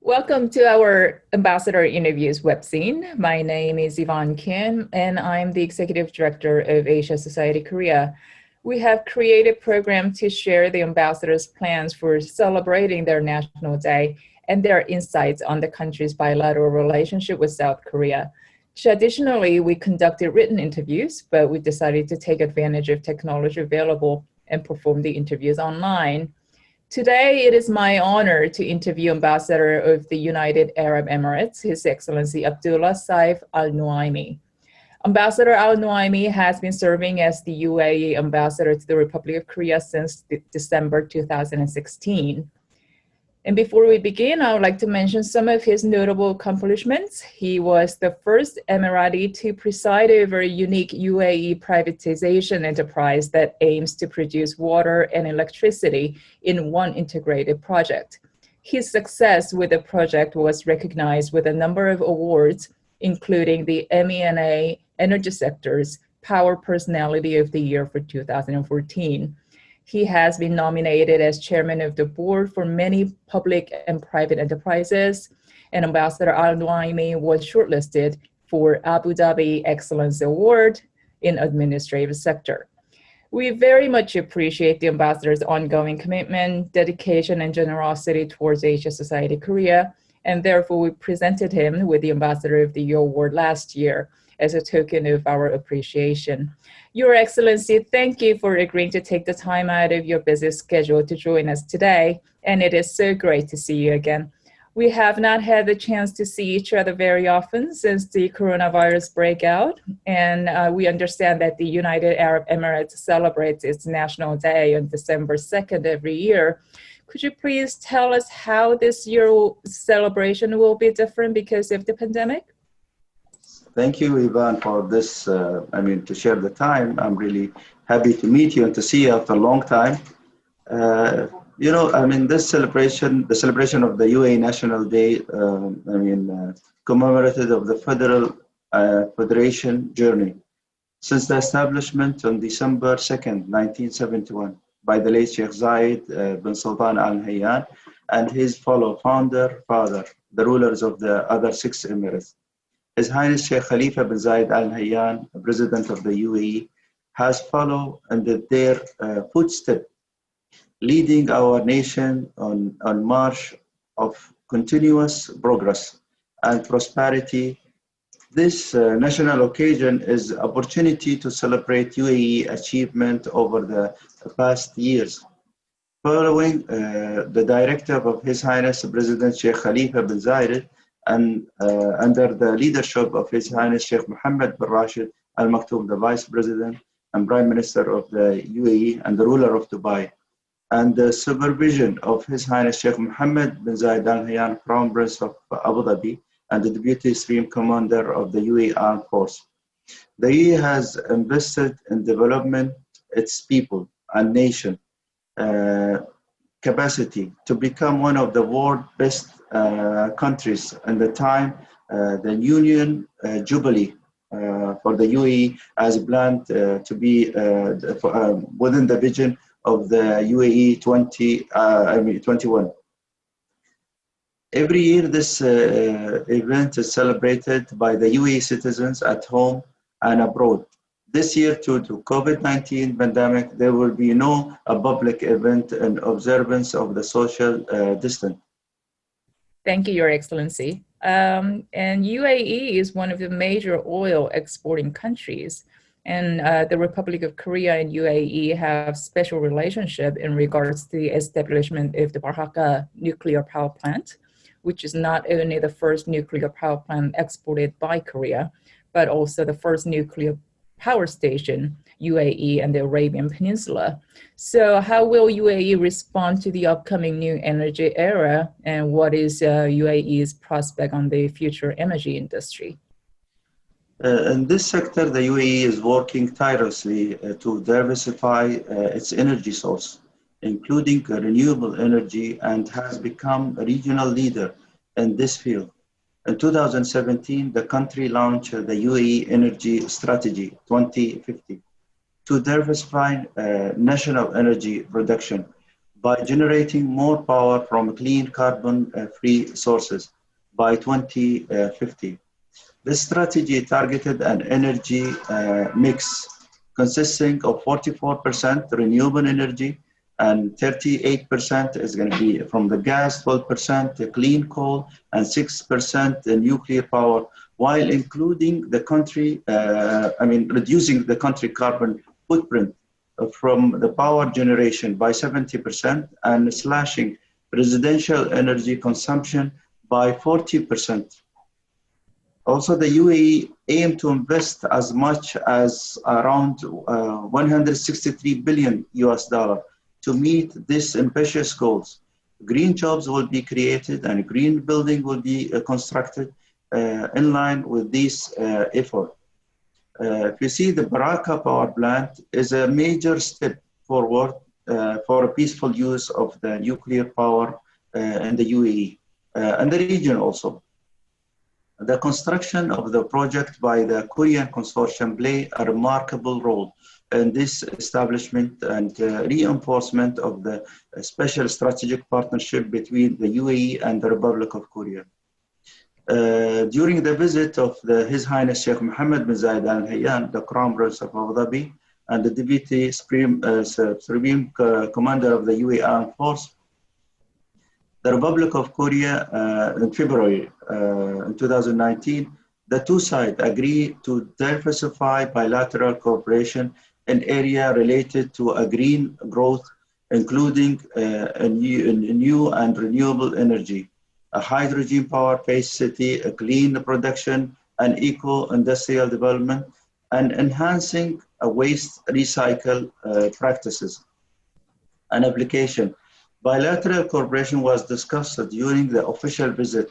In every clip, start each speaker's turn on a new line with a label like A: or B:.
A: Welcome to our Ambassador Interviews webzine. My name is Yvonne Kim, and I'm the Executive Director of Asia Society Korea. We have created a program to share the ambassadors' plans for celebrating their National Day and their insights on the country's bilateral relationship with South Korea. Traditionally, we conducted written interviews, but we decided to take advantage of technology available and perform the interviews online. Today, it is my honor to interview Ambassador of the United Arab Emirates, His Excellency Abdulla Saif Al Nuaimi. Ambassador Al Nuaimi has been serving as the UAE Ambassador to the Republic of Korea since December 2016. And before we begin, I would like to mention some of his notable accomplishments. He was the first Emirati to preside over a unique UAE privatization enterprise that aims to produce water and electricity in one integrated project. His success with the project was recognized with a number of awards, including the MENA Energy Sector's Power Personality of the Year for 2014. He has been nominated as chairman of the board for many public and private enterprises, and Ambassador Al Nuaimi was shortlisted for Abu Dhabi Excellence Award in administrative sector. We very much appreciate the ambassador's ongoing commitment, dedication, and generosity towards Asia Society Korea, and therefore we presented him with the Ambassador of the Year award last year as a token of our appreciation. Your Excellency, thank you for agreeing to take the time out of your busy schedule to join us today, and it is so great to see you again. We have not had the chance to see each other very often since the coronavirus breakout, and we understand that the United Arab Emirates celebrates its National Day on December 2nd every year. Could you please tell us how this year's celebration will be different because of the pandemic?
B: Thank you, Yvonne, for this, to share the time. I'm really happy to meet you and to see you after a long time. This celebration, the celebration of the UAE National Day, commemorated of the Federal Federation journey since the establishment on December 2nd, 1971, by the late Sheikh Zayed bin Sultan Al Nahyan and his fellow father, the rulers of the other 6 Emirates. His Highness Sheikh Khalifa bin Zayed Al Nahyan, President of the UAE, has followed under their footsteps, leading our nation on march of continuous progress and prosperity. This national occasion is an opportunity to celebrate UAE achievement over the past years. Following the directive of His Highness President Sheikh Khalifa bin Zayed, and under the leadership of His Highness Sheikh Mohammed bin Rashid Al Maktoum, the Vice President and Prime Minister of the UAE and the ruler of Dubai, and the supervision of His Highness Sheikh Mohammed bin Zayed Al Nahyan, Crown Prince of Abu Dhabi and the Deputy Supreme Commander of the UAE Armed Force. The UAE has invested in development its people and nation capacity to become one of the world's best countries. In the time, the Union Jubilee for the UAE as planned to be within the vision of the UAE 21. Every year, this event is celebrated by the UAE citizens at home and abroad. This year, due to COVID-19 pandemic, there will be no public event in observance of the social distance.
A: Thank you, Your Excellency. And UAE is one of the major oil exporting countries. And the Republic of Korea and UAE have special relationship in regards to the establishment of the Baraka nuclear power plant, which is not only the first nuclear power plant exported by Korea, but also the first nuclear power station, UAE and the Arabian Peninsula. So how will UAE respond to the upcoming new energy era, and what is UAE's prospect on the future energy industry?
B: In this sector, the UAE is working tirelessly to diversify its energy source, including renewable energy, and has become a regional leader in this field. In 2017, the country launched the UAE Energy Strategy 2050 to diversify national energy production by generating more power from clean carbon-free sources by 2050. This strategy targeted an energy mix consisting of 44% renewable energy and 38% is going to be from the gas, 12% clean coal, and 6% nuclear power, while including the country, reducing the country carbon footprint from the power generation by 70% and slashing residential energy consumption by 40%. Also, the UAE aimed to invest as much as around 163 billion US dollar to meet these ambitious goals. Green jobs will be created and green building will be constructed in line with this effort. If you see, the Baraka power plant is a major step forward for a peaceful use of the nuclear power in the UAE and the region also. The construction of the project by the Korean consortium play a remarkable role in this establishment and reinforcement of the special strategic partnership between the UAE and the Republic of Korea. During the visit of His Highness Sheikh Mohammed bin Zayed Al Nahyan, the Crown Prince of Abu Dhabi, and the Deputy Supreme Commander of the UAE Armed Force, the Republic of Korea in February in 2019, the two sides agreed to diversify bilateral cooperation in areas related to a green growth, including a new and renewable energy, a hydrogen power-based city, a clean production, and eco-industrial development, and enhancing waste recycle practices and application. Bilateral cooperation was discussed during the official visit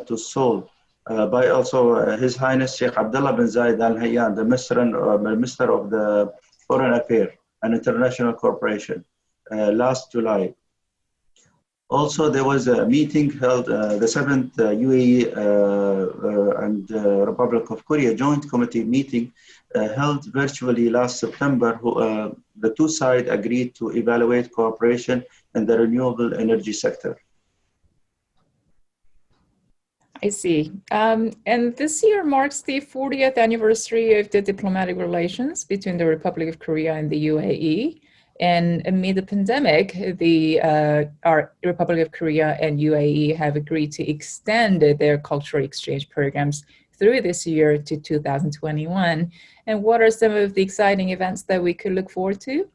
B: to Seoul by also His Highness Sheikh Abdulla bin Zayed Al Nahyan, the Minister of the Foreign Affairs and International Cooperation, last July. Also, there was a meeting held, the 7th UAE and Republic of Korea Joint Committee meeting held virtually last September. The two sides agreed to evaluate cooperation in the renewable energy sector.
A: I see. And this year marks the 40th anniversary of the diplomatic relations between the Republic of Korea and the UAE. And amid the pandemic, our Republic of Korea and UAE have agreed to extend their cultural exchange programs through this year to 2021. And what are some of the exciting events that we could look forward to?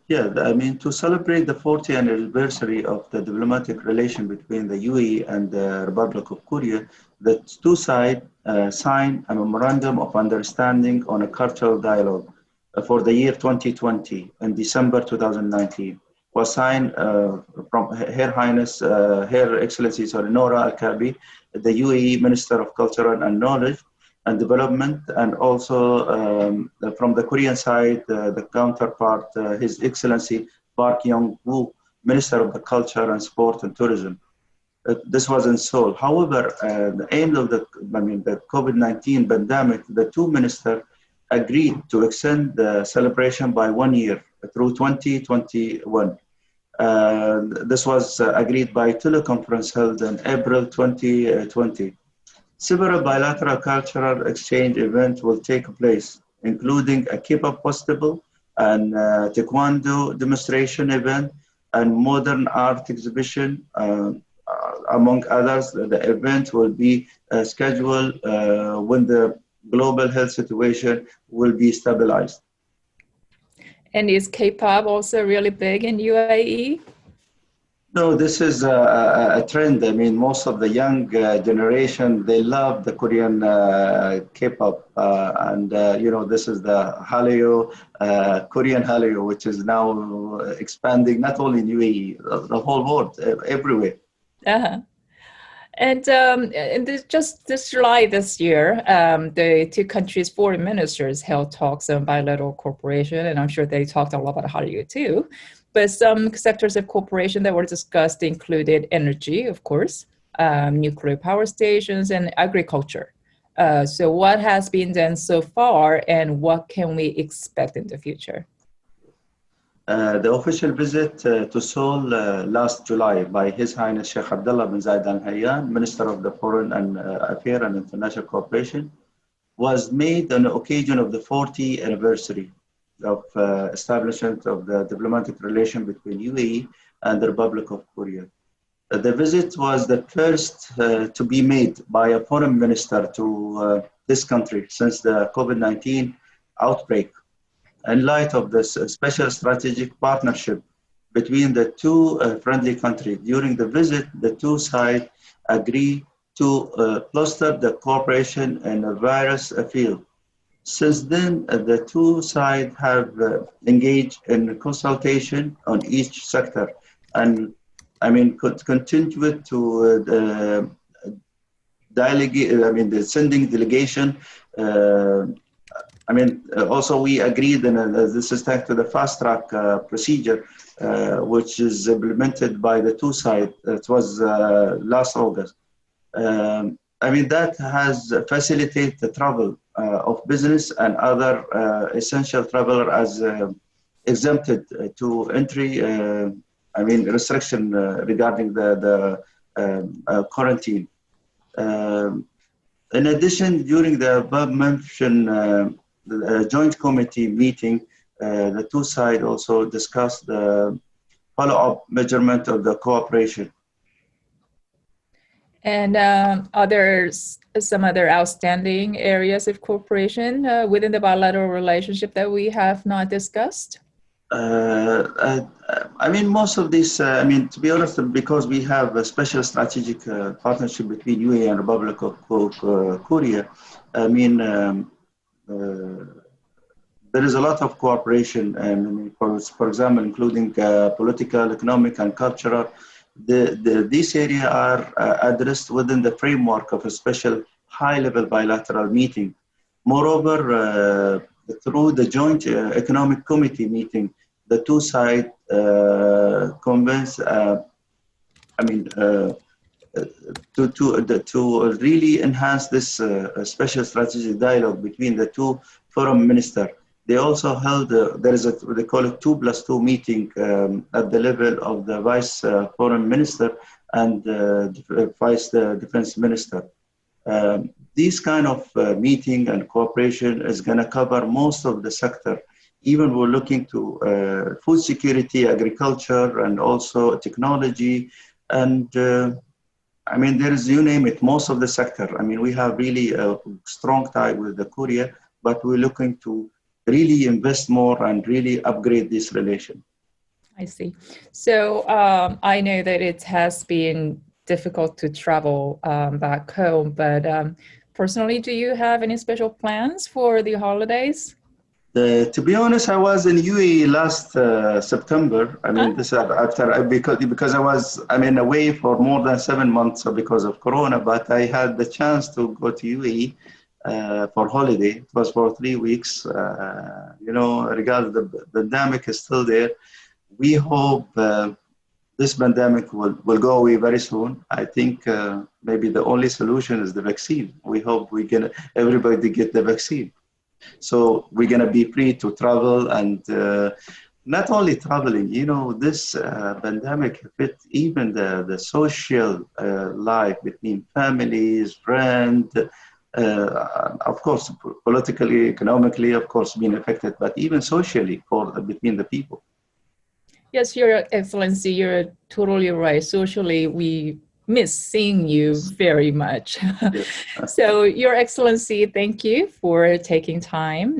B: Yeah, I mean, to celebrate the 40th anniversary of the diplomatic relation between the UAE and the Republic of Korea, the two sides signed a memorandum of understanding on a cultural dialogue for the year 2020 in December 2019. Was signed from Her Highness, Her Excellency, Noura Al-Kabi, the UAE Minister of Culture and Knowledge and Development, and also from the Korean side, the counterpart, His Excellency Park Young-woo, Minister of the Culture and Sport and Tourism. This was in Seoul. However, the aim of the COVID-19 pandemic, the two ministers agreed to extend the celebration by 1 year through 2021. This was agreed by teleconference held in April 2020. Several bilateral cultural exchange events will take place, including a K-pop festival and taekwondo demonstration event and modern art exhibition, among others. The event will be scheduled when the global health situation will be stabilized.
A: And is K-pop also really big in UAE?
B: No, this is a trend. I mean, most of the young generation, they love the Korean K-pop. This is the Hallyu, Korean Hallyu, which is now expanding not only in UAE, the whole world, everywhere.
A: Uh-huh. And just this July this year, the two countries' foreign ministers held talks on bilateral cooperation, and I'm sure they talked a lot about Hallyu too. But some sectors of cooperation that were discussed included energy, of course, nuclear power stations, and agriculture. So what has been done so far, and what can we expect in the future?
B: The official visit to Seoul last July by His Highness Sheikh Abdullah bin Zayed Al Nahyan, Minister of the Foreign Affairs and International Cooperation, was made on the occasion of the 40th anniversary of establishment of the diplomatic relation between UAE and the Republic of Korea. The visit was the first to be made by a foreign minister to this country since the COVID-19 outbreak. In light of this special strategic partnership between the two friendly countries, during the visit, the two sides agreed to foster the cooperation in the various fields. Since then, the two sides have engaged in consultation on each sector, and could continue to the sending delegation. Also we agreed, and this is thanks to the fast track procedure, which is implemented by the two sides. It was last August. That has facilitated the travel of business and other essential traveler as exempted to entry. Restriction regarding the quarantine. In addition, during the above-mentioned joint committee meeting, the two sides also discussed the follow-up measurement of the cooperation.
A: And are there some other outstanding areas of cooperation within the bilateral relationship that we have not discussed?
B: Most of this, to be honest, because we have a special strategic partnership between UAE and Republic of Korea, there is a lot of cooperation, and for example, including political, economic, and cultural. These areas are addressed within the framework of a special high-level bilateral meeting. Moreover, through the joint economic committee meeting, the two sides convinced, to really enhance this special strategic dialogue between the two foreign ministers. They also held, they call it 2+2 meeting at the level of the vice foreign minister and vice defense minister. This kind of meeting and cooperation is going to cover most of the sector. Even we're looking to food security, agriculture, and also technology. And there is, you name it, most of the sector. We have really a strong tie with the Korea, but we're looking to really invest more and really upgrade this relation.
A: I see. So I know that it has been difficult to travel back home, but personally, do you have any special plans for the holidays?
B: To be honest, I was in UAE last September. This after because I was away for more than 7 months because of Corona. But I had the chance to go to UAE for holiday. It was for 3 weeks. Regardless, the pandemic is still there. We hope this pandemic will go away very soon. I think maybe the only solution is the vaccine. We hope everybody get the vaccine. So we're going to be free to travel, and not only traveling, this pandemic hit even the social life between families, friends, of course, politically, economically, of course, being affected, but even socially between the people.
A: Yes, Your Excellency, you're totally right. Socially, we miss seeing you very much.
B: Yes.
A: So, Your Excellency, thank you for taking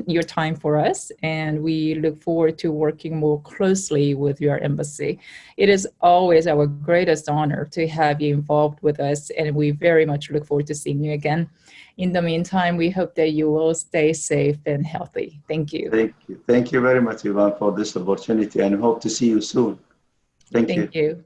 A: your time for us, and we look forward to working more closely with your embassy. It is always our greatest honor to have you involved with us, and we very much look forward to seeing you again. In the meantime, we hope that you will stay safe and healthy. Thank you.
B: Thank you. Thank you very much, Yvonne, for this opportunity, and hope to see you soon. Thank you.
A: Thank you.